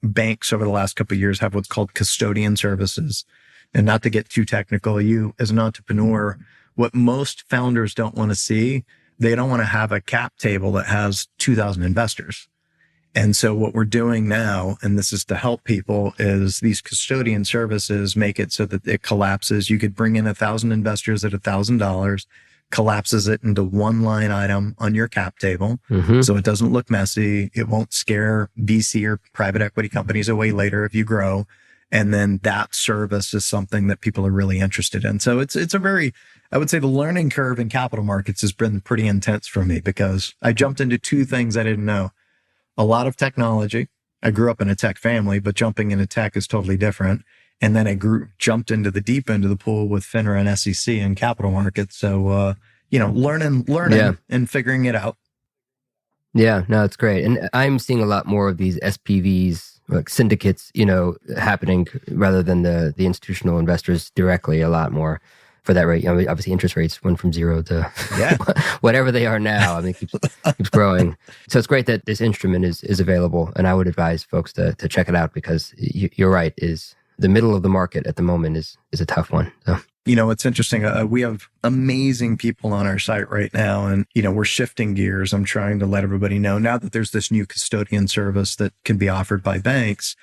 Banks over the last couple of years have what's called custodian services. And not to get too technical, you as an entrepreneur, what most founders don't want to see, they don't want to have a cap table that has 2,000 investors. And so what we're doing now, and this is to help people, is these custodian services make it so that it collapses. You could bring in 1,000 investors at $1,000, collapses it into one line item on your cap table. So it doesn't look messy. It won't scare VC or private equity companies away later if you grow. And then that service is something that people are really interested in. So it's a very, I would say the learning curve in capital markets has been pretty intense for me because I jumped into two things I didn't know. A lot of technology. I grew up in a tech family, but jumping into tech is totally different. And then I jumped into the deep end of the pool with FINRA and SEC and capital markets. So, learning and figuring it out. Yeah, no, it's great. And I'm seeing a lot more of these SPVs, like syndicates, happening rather than the institutional investors directly, a lot more for that rate. Obviously interest rates went from 0 to whatever they are now. I mean, it keeps growing. So it's great that this instrument is available. And I would advise folks to check it out because you're right, is the middle of the market at the moment is a tough one. So. It's interesting. We have amazing people on our site right now, and, we're shifting gears. I'm trying to let everybody know now that there's this new custodian service that can be offered by banks.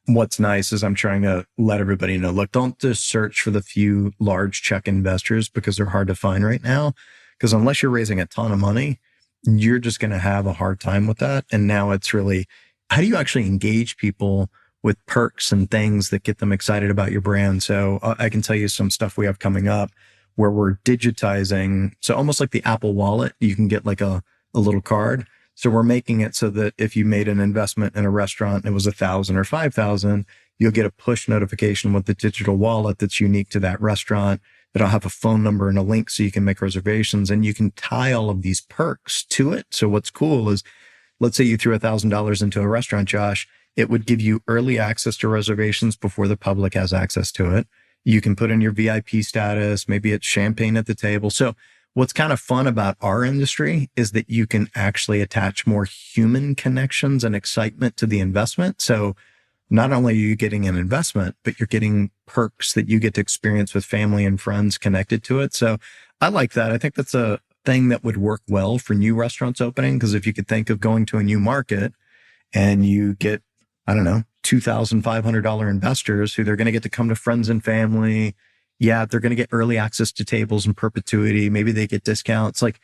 What's nice is I'm trying to let everybody know, look, don't just search for the few large check investors because they're hard to find right now. Because unless you're raising a ton of money, you're just going to have a hard time with that. And now it's really, how do you actually engage people with perks and things that get them excited about your brand? So I can tell you some stuff we have coming up where we're digitizing. So almost like the Apple Wallet, you can get like a little card. So we're making it so that if you made an investment in a restaurant and it was 1,000 or 5,000, you'll get a push notification with the digital wallet that's unique to that restaurant. It'll have a phone number and a link so you can make reservations, and you can tie all of these perks to it. So what's cool is, let's say you threw $1,000 into a restaurant, Josh, it would give you early access to reservations before the public has access to it. You can put in your VIP status. Maybe it's champagne at the table. So what's kind of fun about our industry is that you can actually attach more human connections and excitement to the investment. So not only are you getting an investment, but you're getting perks that you get to experience with family and friends connected to it. So I like that. I think that's a thing that would work well for new restaurants opening. Because if you could think of going to a new market and you get, I don't know, $2,500 investors who they're going to get to come to friends and family. Yeah, they're going to get early access to tables in perpetuity. Maybe they get discounts. Like,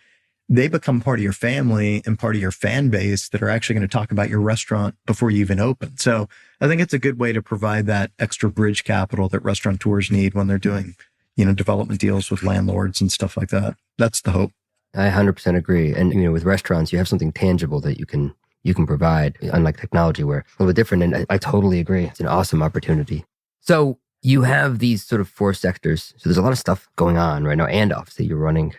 they become part of your family and part of your fan base that are actually going to talk about your restaurant before you even open. So I think it's a good way to provide that extra bridge capital that restaurateurs need when they're doing, development deals with landlords and stuff like that. That's the hope. I 100% agree. And, with restaurants, you have something tangible that you can provide, unlike technology where a little bit different. And I totally agree. It's an awesome opportunity. So you have these sort of 4 sectors. So there's a lot of stuff going on right now. And obviously you're running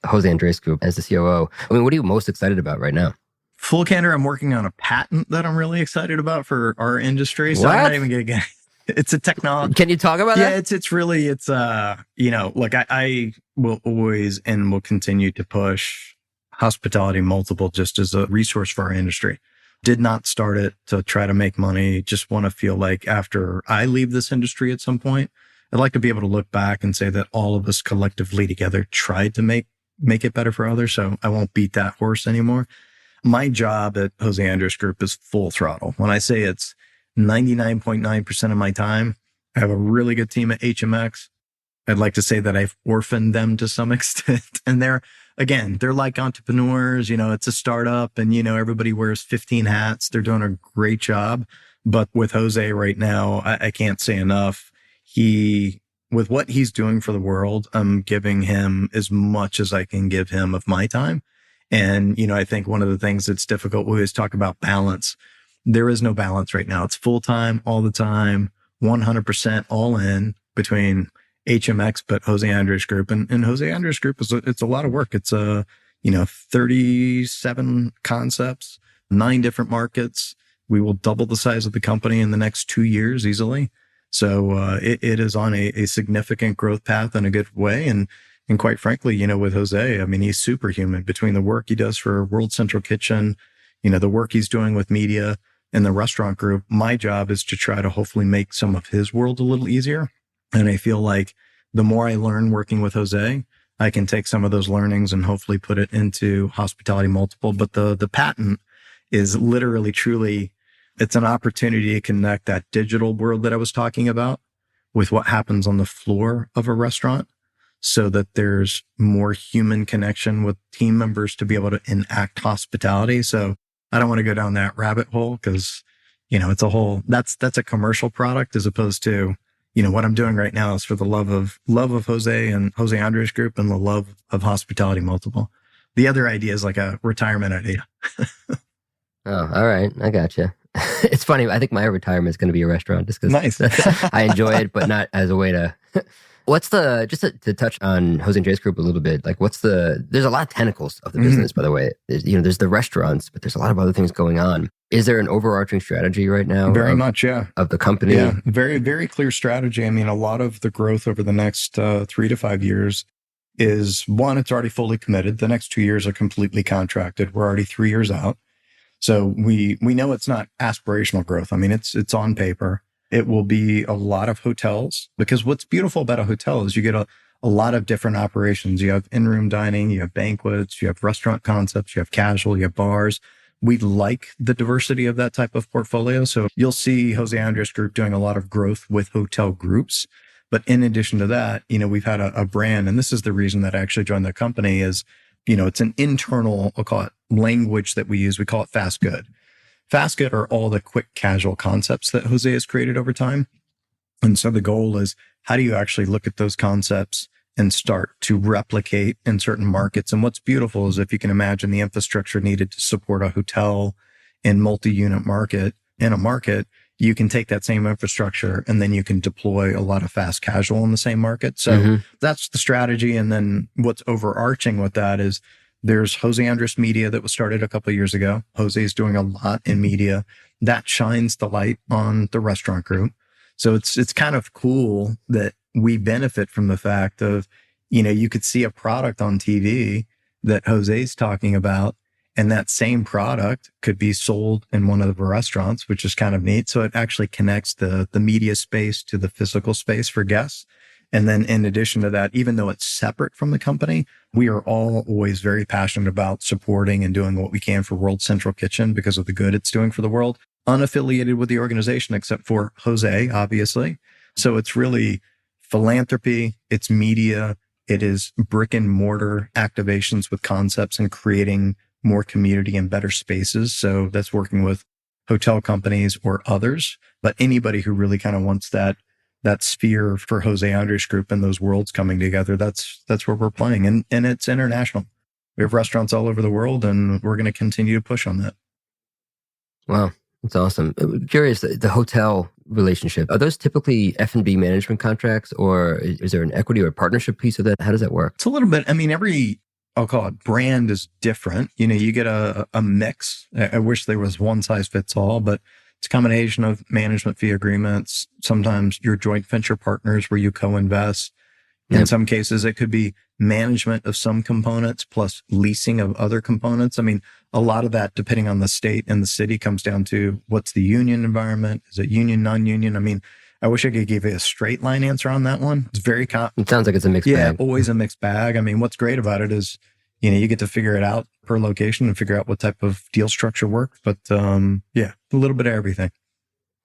Jose Andres Group as the COO. I mean, what are you most excited about right now? Full candor, I'm working on a patent that I'm really excited about for our industry. So What? I'm not even going to get it's a technology. Can you talk about that? Yeah, I will always and will continue to push hospitality multiple just as a resource for our industry. Did not start it to try to make money. Just want to feel like after I leave this industry at some point, I'd like to be able to look back and say that all of us collectively together tried to make it better for others. So I won't beat that horse anymore. My job at Jose Andres Group is full throttle. When I say it's 99.9% of my time, I have a really good team at HMX. I'd like to say that I've orphaned them to some extent. And they're like entrepreneurs, it's a startup and, everybody wears 15 hats. They're doing a great job. But with Jose right now, I can't say enough. With what he's doing for the world, I'm giving him as much as I can give him of my time. And, I think one of the things that's difficult, we always talk about balance. There is no balance right now. It's full time, all the time, 100% all in between HMX, but Jose Andres Group. And Jose Andres Group it's a lot of work. It's 37 concepts, 9 different markets. We will double the size of the company in the next 2 years easily. So it is on a significant growth path in a good way. And quite frankly, with Jose, I mean, he's superhuman between the work he does for World Central Kitchen, the work he's doing with media and the restaurant group. My job is to try to hopefully make some of his world a little easier. And I feel like the more I learn working with Jose, I can take some of those learnings and hopefully put it into Hospitality Multiple. But the patent is literally, truly, it's an opportunity to connect that digital world that I was talking about with what happens on the floor of a restaurant so that there's more human connection with team members to be able to enact hospitality. So I don't want to go down that rabbit hole because, it's a whole, that's a commercial product as opposed to, what I'm doing right now is for the love of Jose and Jose Andres Group and the love of Hospitality Multiple. The other idea is like a retirement idea. Oh, all right. I gotcha. It's funny. I think my retirement is going to be a restaurant just because Nice. I enjoy it, but not as a way to... just to touch on Jose Andres Group a little bit, there's a lot of tentacles of the business, by the way. There's the restaurants, but there's a lot of other things going on. Is there an overarching strategy right now? Very much, yeah. Of the company? Yeah, very, very clear strategy. I mean, a lot of the growth over the next 3 to 5 years is, one, it's already fully committed. The next 2 years are completely contracted. We're already 3 years out. So we know it's not aspirational growth. I mean, it's on paper. It will be a lot of hotels because what's beautiful about a hotel is you get a lot of different operations. You have in-room dining, you have banquets, you have restaurant concepts, you have casual, you have bars. We like the diversity of that type of portfolio. So you'll see Jose Andres Group doing a lot of growth with hotel groups. But in addition to that, we've had a brand, and this is the reason that I actually joined the company is, it's an internal, I'll call it language that we use. We call it fast good. Fast good are all the quick casual concepts that Jose has created over time. And so the goal is, how do you actually look at those concepts and start to replicate in certain markets? And what's beautiful is if you can imagine the infrastructure needed to support a hotel and multi-unit market in a market, you can take that same infrastructure and then you can deploy a lot of fast casual in the same market. So that's the strategy. And then what's overarching with that is there's Jose Andres Media that was started a couple of years ago. Jose is doing a lot in media that shines the light on the restaurant group. So it's kind of cool that we benefit from the fact of, you could see a product on TV that Jose's talking about, And that same product could be sold in one of the restaurants, which is kind of neat. So it actually connects the media space to the physical space for guests. And then in addition to that, even though it's separate from the company, we are all always very passionate about supporting and doing what we can for World Central Kitchen because of the good it's doing for the world, unaffiliated with the organization, except for Jose, obviously. So it's really philanthropy, it's media, it is brick and mortar activations with concepts and creating more community and better spaces. So that's working with hotel companies or others, but anybody who really kind of wants that sphere for Jose Andres Group and those worlds coming together, that's where we're playing. And it's international. We have restaurants all over the world, and we're going to continue to push on that. Wow, that's awesome. I'm curious, the hotel relationship, are those typically F&B management contracts, or is there an equity or partnership piece of that? How does that work? It's a little bit, I mean, I'll call it brand is different. You get a mix. I wish there was one size fits all, but it's a combination of management fee agreements. Sometimes your joint venture partners where you co-invest. In some cases, it could be management of some components plus leasing of other components. I mean, a lot of that, depending on the state and the city, comes down to what's the union environment? Is it union, non-union? I mean, I wish I could give you a straight line answer on that one. It's very It sounds like it's a mixed bag. Yeah, always a mixed bag. I mean, what's great about it is, you get to figure it out per location and figure out what type of deal structure works. But yeah, a little bit of everything.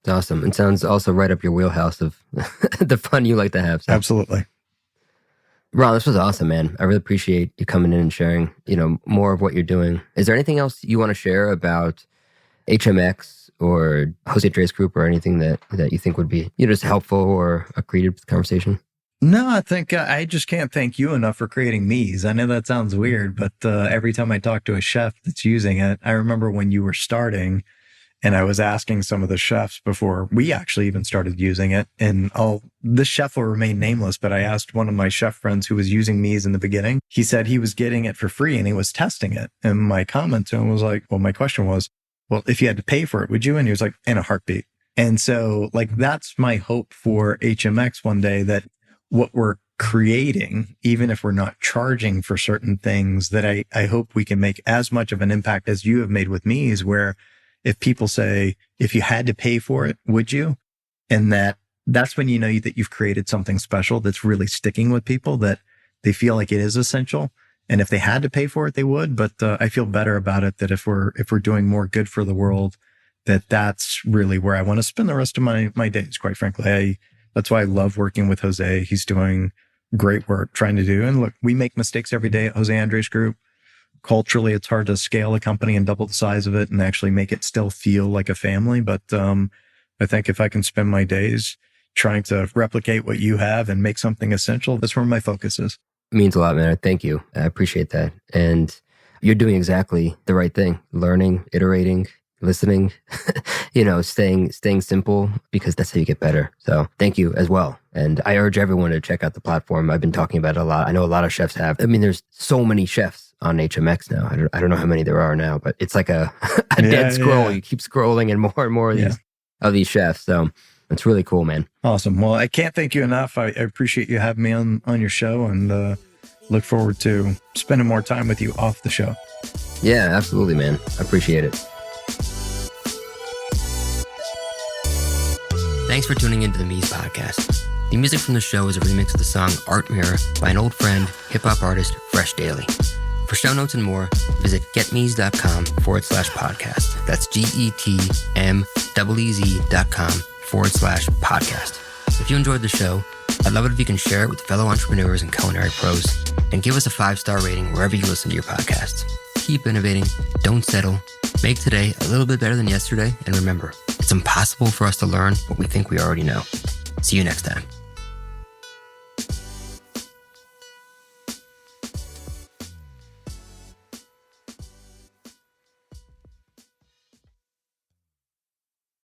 It's awesome. It sounds also right up your wheelhouse of the fun you like to have. So. Absolutely. Ron, this was awesome, man. I really appreciate you coming in and sharing, more of what you're doing. Is there anything else you want to share about HMX or Jose Andres Group or anything that you think would be just helpful or accretive to the conversation? No, I think I just can't thank you enough for creating Mies. I know that sounds weird, but every time I talk to a chef that's using it, I remember when you were starting and I was asking some of the chefs before we actually even started using it. And this chef will remain nameless, but I asked one of my chef friends who was using Mies in the beginning. He said he was getting it for free and he was testing it. And my comment to him was like, well, my question was, well, if you had to pay for it, would you? And he was like, in a heartbeat. And so that's my hope for HMX one day, that what we're creating, even if we're not charging for certain things, that I hope we can make as much of an impact as you have made with me, is where if people say, if you had to pay for it, would you? And that's when that you've created something special that's really sticking with people, that they feel like it is essential. And if they had to pay for it, they would. But I feel better about it, that if we're doing more good for the world, that's really where I want to spend the rest of my days, quite frankly. That's why I love working with Jose. He's doing great work trying to do. And look, we make mistakes every day at Jose Andres Group. Culturally, it's hard to scale a company and double the size of it and actually make it still feel like a family. But I think if I can spend my days trying to replicate what you have and make something essential, that's where my focus is. It means a lot, man. Thank you. I appreciate that. And you're doing exactly the right thing. Learning, iterating, listening, staying simple, because that's how you get better. So thank you as well. And I urge everyone to check out the platform. I've been talking about it a lot. I know a lot of chefs have. I mean, there's so many chefs on HMX now. I don't know how many there are now, but it's like a dead scroll. You keep scrolling and more of these chefs. So it's really cool, man. Awesome. Well, I can't thank you enough. I appreciate you having me on your show, and look forward to spending more time with you off the show. Yeah, absolutely, man. I appreciate it. Thanks for tuning into the Mies podcast. The music from the show is a remix of the song Art Mirror by an old friend, hip-hop artist, Fresh Daily. For show notes and more, visit getmies.com/podcast. That's GETMEEZ.com/podcast. If you enjoyed the show, I'd love it if you can share it with fellow entrepreneurs and culinary pros, and give us a 5-star rating wherever you listen to your podcasts. Keep innovating, don't settle, make today a little bit better than yesterday, and remember, it's impossible for us to learn what we think we already know. See you next time.